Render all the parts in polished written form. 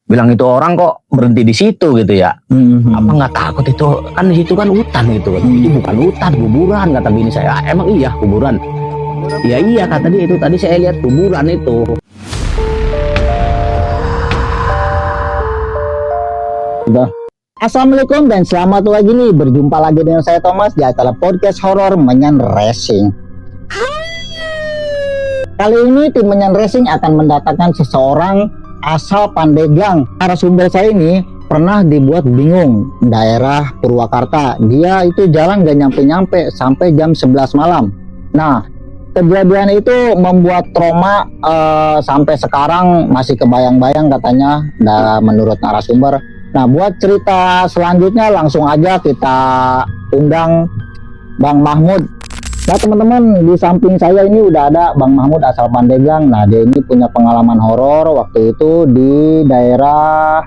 bilang itu orang kok berhenti di situ gitu ya. Apa nggak takut itu kan di situ kan hutan gitu. Itu bukan hutan, kuburan kata bini saya. Emang iya kuburan? Ya iya kata dia, itu tadi saya lihat kuburan itu. Assalamualaikum dan selamat lagi nih, berjumpa lagi dengan saya Thomas di acara podcast horor Menyan Racing. Kali ini tim Menyan Racing akan mendatangkan seseorang asal Pandeglang. Narasumber saya ini pernah dibuat bingung daerah Purwakarta. Dia itu jalan gak nyampe-nyampe sampai jam 11 malam. Nah, kejadian itu membuat trauma sampai sekarang masih kebayang-bayang katanya menurut narasumber. Nah, buat cerita selanjutnya langsung aja kita undang Bang Mahmud. Nah teman-teman, di samping saya ini udah ada Bang Mahmud asal Pandeglang. Nah dia ini punya pengalaman horor waktu itu di daerah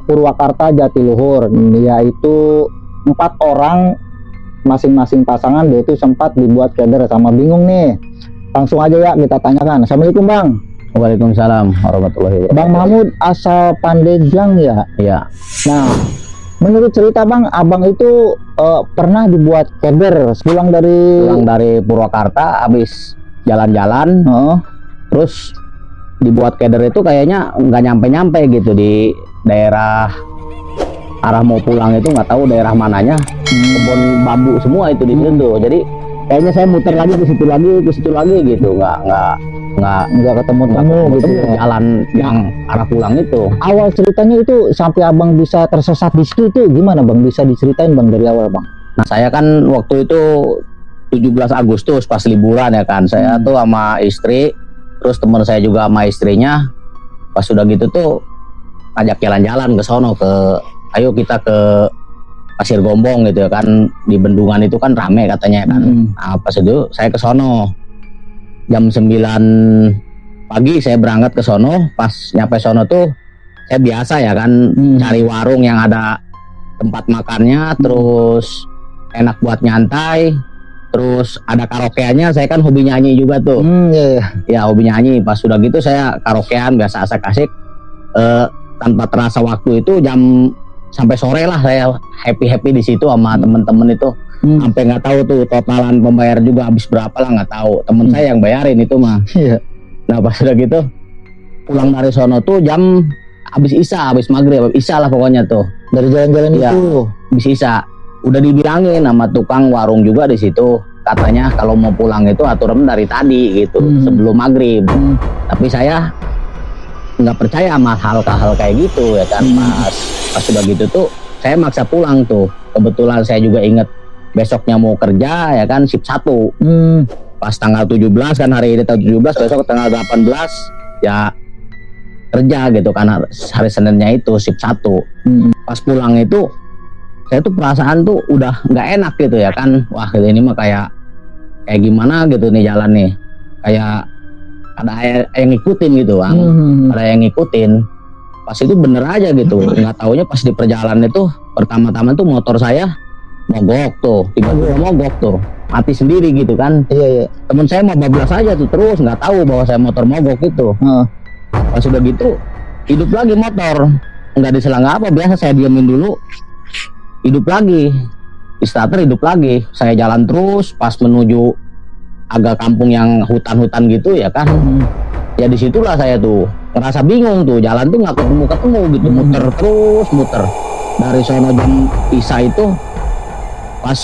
Purwakarta Jatiluhur. Dia itu 4 orang masing-masing pasangan, dia itu sempat dibuat keder sama bingung nih. Langsung aja ya kita tanyakan. Assalamualaikum Bang. Waalaikumsalam warahmatullahi wabarakatuh. Bang Mahmud asal Pandeglang ya? Iya. Nah, menurut cerita Bang, abang itu pernah dibuat keder pulang dari Purwakarta, habis jalan-jalan, terus dibuat keder itu kayaknya nggak nyampe-nyampe gitu di daerah arah mau pulang itu, nggak tahu daerah mananya, kebun bambu semua itu di situ. Jadi kayaknya saya muter lagi ke situ lagi gitu, nggak ketemu gitu jalan yang arah pulang itu. Awal ceritanya itu sampai abang bisa tersesat di situ itu gimana Bang? Bisa diceritain Bang dari awal Bang? Nah saya kan waktu itu 17 Agustus pas liburan ya kan, saya tuh sama istri, terus teman saya juga sama istrinya, pas sudah gitu tuh ajak jalan-jalan ke sono, ayo kita ke Pasir Gombong gitu ya kan, di bendungan itu kan rame katanya kan. Nah pas itu saya ke sono jam 9 pagi, saya berangkat ke sono. Pas nyampe sono tuh saya biasa ya kan, cari warung yang ada tempat makannya, terus enak buat nyantai, terus ada karaokeannya. Saya kan hobi nyanyi juga tuh. Ya hobi nyanyi. Pas sudah gitu saya karaokean biasa asik-asik, tanpa terasa waktu itu jam sampai sore lah saya happy di situ sama temen-temen itu. Sampai nggak tahu tuh totalan pembayar juga habis berapa lah, nggak tahu, temen saya yang bayarin itu mah. Nah pas udah gitu pulang dari sono tuh jam habis maghrib, habis isya lah pokoknya tuh, dari jalan-jalan ya, itu habis isya. Udah dibilangin sama tukang warung juga di situ, katanya kalau mau pulang itu aturan dari tadi gitu, sebelum maghrib. Tapi saya nggak percaya sama hal kayak gitu ya kan. Pas sudah gitu tuh saya maksa pulang tuh. Kebetulan saya juga inget besoknya mau kerja ya kan, shift 1. Pas tanggal 17 kan, hari ini tanggal 17, besok tanggal 18 ya kerja gitu kan, hari Seninnya itu shift 1. Pas pulang itu saya tuh perasaan tuh udah nggak enak gitu ya kan. Wah ini mah kayak gimana gitu nih jalan nih, kayak ada yang ngikutin gitu Bang. Ada yang ngikutin. Pas itu bener aja gitu, nggak taunya pas di perjalanan itu pertama-tama tuh motor saya mogok tuh, tiba-tiba mogok tuh, mati sendiri gitu kan. Temen saya mau bablas aja tuh, terus nggak tahu bahwa saya motor mogok gitu. Pas udah gitu hidup lagi motor, nggak diselang apa, biasa saya diemin dulu, hidup lagi, di starter hidup lagi. Saya jalan terus, pas menuju agak kampung yang hutan-hutan gitu ya kan. Ya disitulah saya tuh ngerasa bingung tuh, jalan tuh nggak ketemu gitu, muter dari sono jam isya itu. Pas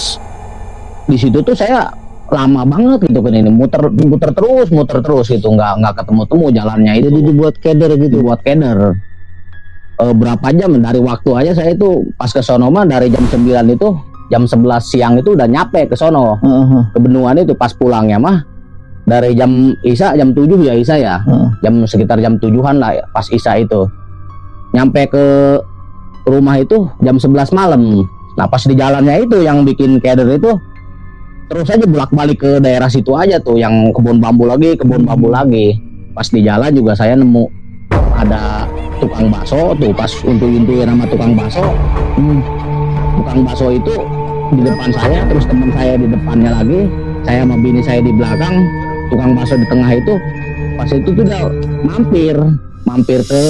di situ tuh saya lama banget gitu kan, ini muter terus gitu, nggak ketemu jalannya itu. Jadi dibuat keder gitu. Dibuat keder. Berapa jam dari waktu aja saya itu pas ke sono mah, dari jam 9 itu jam 11 siang itu udah nyampe ke sono, ke bendungan itu. Pas pulangnya mah dari jam isya, jam 7 ya isya ya, sekitar jam 7-an lah ya, pas isya itu nyampe ke rumah itu jam 11 malam. Nah pas di jalannya itu yang bikin keder itu, terus aja bolak-balik ke daerah situ aja tuh, yang kebun bambu lagi. Pas di jalan juga saya nemu ada tukang bakso tuh, pas untu-untuin sama tukang bakso. Tukang bakso itu di depan saya, terus teman saya di depannya lagi, saya sama bini saya di belakang, tukang bakso di tengah itu. Pas itu tuh udah mampir ke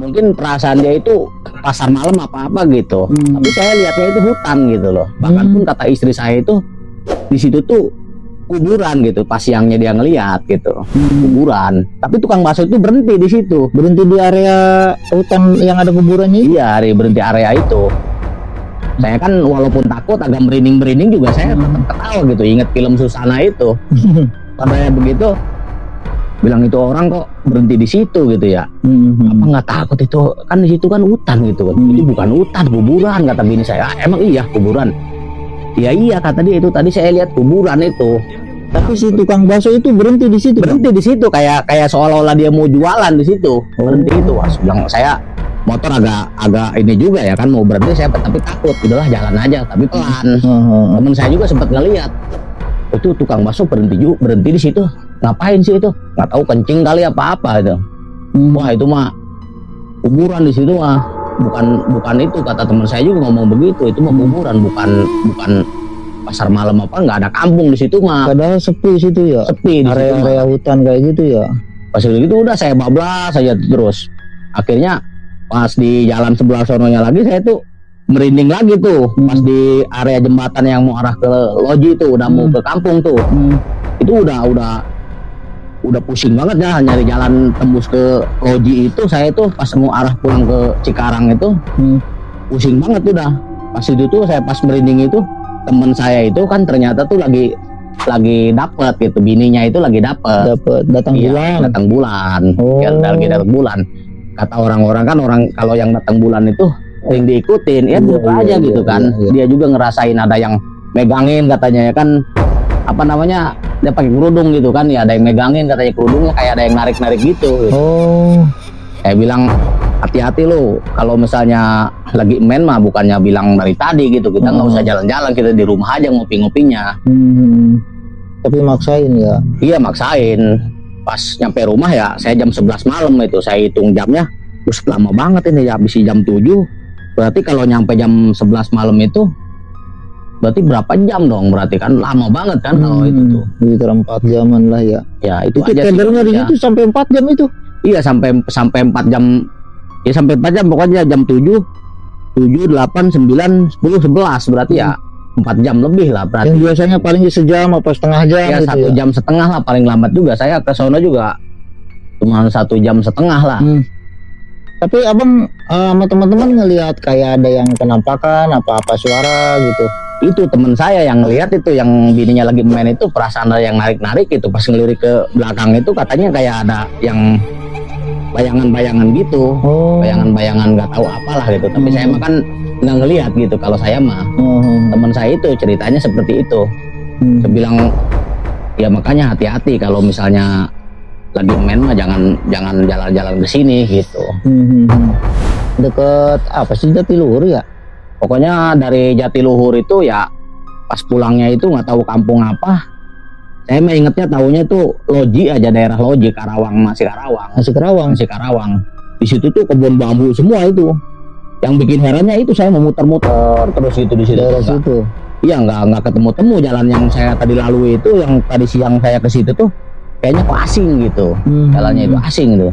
mungkin perasaan dia itu pasar malam apa gitu. Tapi saya lihatnya itu hutan gitu loh. Bahkan pun kata istri saya itu di situ tuh kuburan gitu. Pas siangnya dia ngelihat gitu, kuburan. Tapi tukang bakso itu berhenti di situ. Berhenti di area hutan yang ada kuburannya itu? Iya, berhenti area itu. Saya kan walaupun takut agak merinding juga saya tetap ketawa gitu. Ingat film Susana itu. Pada begitu bilang itu orang kok berhenti di situ gitu ya. Apa nggak takut itu kan di situ kan hutan gitu kan. Ini bukan hutan, kuburan kata bini saya. Emang iya kuburan? Iya kata dia itu tadi saya lihat kuburan itu. Tapi si tukang bakso itu berhenti di situ. Berhenti di situ kayak seolah-olah dia mau jualan di situ. Berhenti itu. Wah, bilang saya motor agak ini juga ya kan mau berhenti saya tapi takut. Udahlah jalan aja tapi pelan. Temen saya juga sempat ngelihat. Itu tukang bakso berhenti di situ. Ngapain sih itu? Nggak tahu kencing kali apa itu. Wah, itu mah kuburan di situ mah. Bukan itu kata teman saya juga ngomong begitu. Itu mah kuburan bukan pasar malam apa nggak ada kampung di situ mah. Padahal sepi situ ya. Sepi di area hutan kayak gitu ya. Pas gitu udah saya bablas saja terus. Akhirnya pas di jalan sebelah sononya lagi saya tuh merinding lagi tuh pas di area jembatan yang mau arah ke Loji itu udah mau ke kampung tuh. Itu udah pusing banget ya nyari jalan tembus ke Loji itu. Saya tuh pas mau arah pulang ke Cikarang itu pusing banget udah. Pas itu tuh saya pas merinding itu teman saya itu kan ternyata tuh lagi dapet gitu, bininya itu lagi dapet datang bulan. Ya, lagi datang bulan. Kata orang-orang kan kalau yang datang bulan itu sering diikutin ya aja gitu kan. Dia juga ngerasain ada yang megangin katanya ya kan, apa namanya, dia pakai kerudung gitu kan ya, ada yang megangin katanya kerudungnya kayak ada yang narik gitu. Saya bilang hati-hati lo kalau misalnya lagi main mah, bukannya bilang dari tadi gitu, kita nggak usah jalan-jalan, kita di rumah aja ngopi-ngopinya. Tapi maksain ya? Iya maksain. Pas nyampe rumah ya saya jam 11 malam itu, saya hitung jamnya terus lama banget ini ya, habis jam 7. Berarti kalau nyampe jam 11 malam itu berarti berapa jam dong, berarti kan lama banget kan kalau itu tuh. Sekitar 4 jaman lah ya. Ya itu aja tendernya di situ sampai 4 jam itu. Iya sampai 4 jam. Ya sampai 4 jam pokoknya, jam 7, 8, 9, 10, 11 berarti ya 4 jam lebih lah berarti. Yang biasanya paling sejam apa setengah jam ya, gitu 1 jam setengah lah paling lambat juga. Saya ke sono juga cuma 1 jam setengah lah. Tapi abang sama teman-teman ngelihat kayak ada yang penampakan apa suara gitu? Itu teman saya yang ngelihat itu, yang bininya lagi main itu, perasaan ada yang narik-narik itu. Pas ngelirik ke belakang itu katanya kayak ada yang bayangan-bayangan gitu. Bayangan-bayangan nggak tahu apalah gitu. Tapi saya mah kan nggak ngelihat gitu. Kalau saya mah teman saya itu ceritanya seperti itu. Saya bilang ya makanya hati-hati kalau misalnya lagi main mah jangan jalan-jalan ke sini gitu. Deket apa sih, Jatiluhur ya? Pokoknya dari Jatiluhur itu ya pas pulangnya itu nggak tahu kampung apa. Saya mah ingetnya tahunya tuh Loji aja, daerah Loji, masih Karawang. Di situ tuh kebun bambu semua itu. Yang bikin herannya itu saya memutar-mutar terus gitu di situ. Daerah situ. Iya nggak ketemu jalan yang saya tadi lalui itu, yang tadi siang saya ke situ tuh kayaknya kok asing gitu. Jalannya itu asing tuh.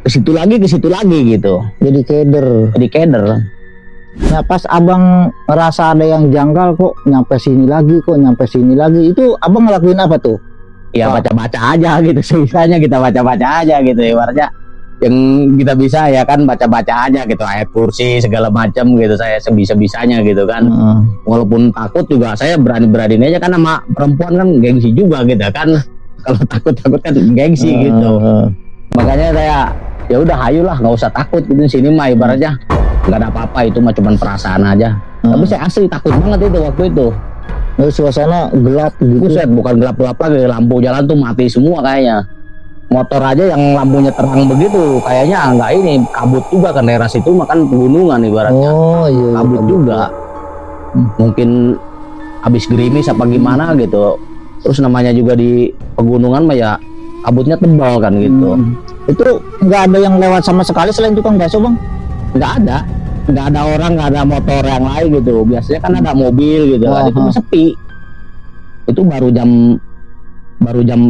Ke situ lagi gitu. Jadi keder. Nah pas abang ngerasa ada yang janggal, kok nyampe sini lagi, itu abang ngelakuin apa tuh? Ya baca-baca aja gitu, sebisanya kita baca-baca aja gitu, ibaratnya yang kita bisa ya kan baca-baca aja gitu, ayat kursi segala macam gitu, saya sebisa-bisanya gitu kan. Walaupun takut juga saya berani-beraniin aja kan, sama perempuan kan gengsi juga gitu kan. Kalau takut kan gengsi gitu. Makanya saya ya udah ayolah nggak usah takut gitu, sini mah ibaratnya nggak ada apa-apa, itu mah cuman perasaan aja. Tapi saya asli takut banget itu waktu itu. Suasana gelap gitu. Buset, bukan gelap-gelap lagi, lampu jalan tuh mati semua kayaknya. Motor aja yang lampunya terang begitu kayaknya nggak ini, kabut juga kan, daerah situ makan pegunungan ibaratnya. Iya, kabut juga. Mungkin habis gerimis apa gimana gitu. Terus namanya juga di pegunungan mah ya kabutnya tebal kan gitu. Itu nggak ada yang lewat sama sekali selain tukang bakso bang? Nggak ada orang, nggak ada motor yang lain gitu. Biasanya kan ada mobil gitu. Itu sepi. Itu baru jam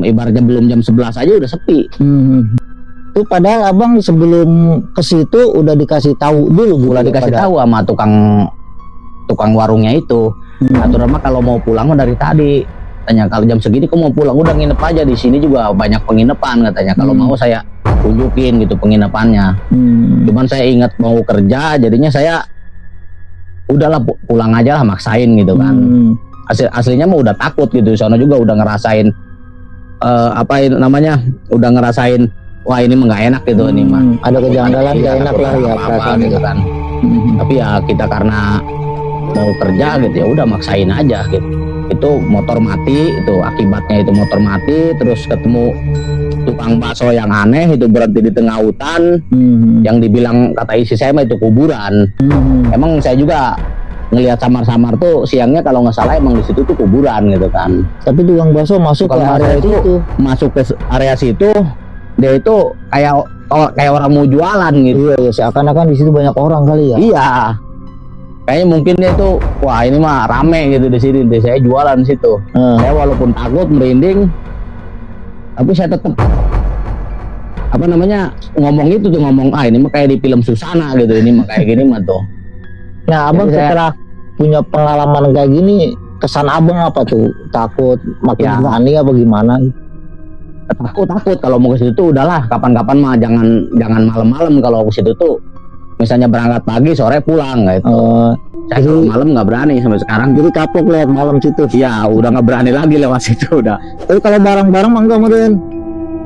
ibaratnya belum jam 11 aja udah sepi. Itu padahal abang sebelum ke situ udah dikasih tahu dulu gitu. Udah ya, dikasih tahu sama tukang warungnya itu. Aturan mah kalau mau pulang mah dari tadi. Tanya kalau jam segini kok mau pulang, udah nginep aja di sini juga banyak penginapan katanya. Kalau mau saya tunjukin gitu penginapannya. Cuman saya ingat mau kerja, jadinya saya udahlah pulang aja lah, maksain gitu kan. Aslinya mah udah takut gitu. Soalnya juga udah ngerasain udah ngerasain wah ini mah nggak enak gitu ini mah. Ada kejanggalan nggak enak lah ya perasaan gitu kan. Tapi ya kita karena mau kerja gitu ya udah maksain aja gitu. Itu motor mati, itu akibatnya itu motor mati, terus ketemu tukang bakso yang aneh itu berhenti di tengah hutan, yang dibilang kata isi saya mah itu kuburan. Emang saya juga ngelihat samar-samar tuh siangnya kalau nggak salah emang di situ tuh kuburan gitu kan. Tapi tukang bakso masuk ke area itu, masuk ke area situ, dia itu kayak orang mau jualan gitu. Iya, seakan-akan di situ banyak orang kali ya. Iya. Kayaknya mungkin dia tuh, wah ini mah rame gitu di sini, saya jualan di situ. Saya walaupun takut, merinding, tapi saya tetap ngomong itu tuh ngomong ini mah kayak di film Susana gitu, ini mah kayak gini mah tuh. Nah, abang setelah punya pengalaman kayak gini, kesan abang apa tuh? Takut, makin berani apa gimana? Takut kalau mau ke situ tuh udahlah, kapan-kapan mah jangan malam-malam kalau ke situ tuh. Misalnya berangkat pagi sore pulang gitu. Saya kalau malam nggak berani sampai sekarang. Jadi kapok lihat malam situ. Ya udah nggak berani lagi lewat situ udah. Tapi kalau bareng-bareng mah enggak mungkin.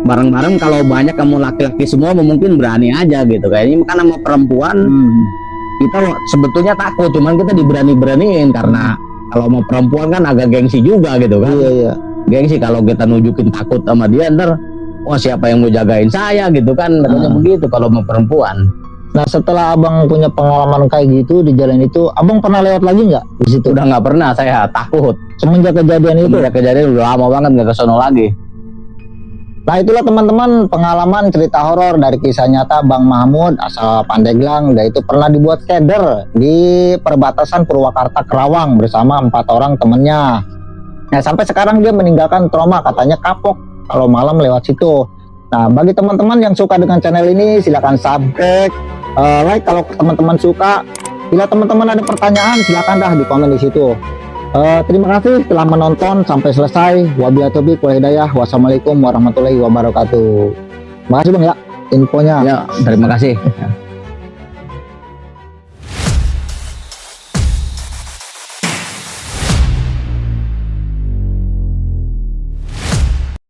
Bareng-bareng kalau banyak kamu laki-laki semua mungkin berani aja gitu. Kayaknya kan sama perempuan kita sebetulnya takut, cuman kita diberani-beraniin karena kalau mau perempuan kan agak gengsi juga gitu kan. Iya. Gengsi kalau kita nunjukin takut sama dia ntar wah siapa yang mau jagain saya gitu kan, katanya begitu kalau mau perempuan. Nah, setelah abang punya pengalaman kayak gitu di jalan itu, abang pernah lewat lagi nggak di situ? Udah nggak pernah, saya takut. Semenjak kejadian itu? Semenjak kejadian udah lama banget nggak kesono lagi. Nah, itulah teman-teman pengalaman cerita horor dari kisah nyata Bang Mahmud asal Pandeglang. Dia itu pernah dibuat keder di perbatasan Purwakarta Kerawang bersama 4 orang temennya. Nah, sampai sekarang dia meninggalkan trauma, katanya kapok kalau malam lewat situ. Nah, bagi teman-teman yang suka dengan channel ini, silakan subscribe, like kalau teman-teman suka. Bila teman-teman ada pertanyaan, silakan dah di komen di situ. Terima kasih telah menonton sampai selesai. Wabillahi taufiq wal hidayah. Wassalamualaikum warahmatullahi wabarakatuh. Makasih Bang ya infonya. Ya, terima kasih.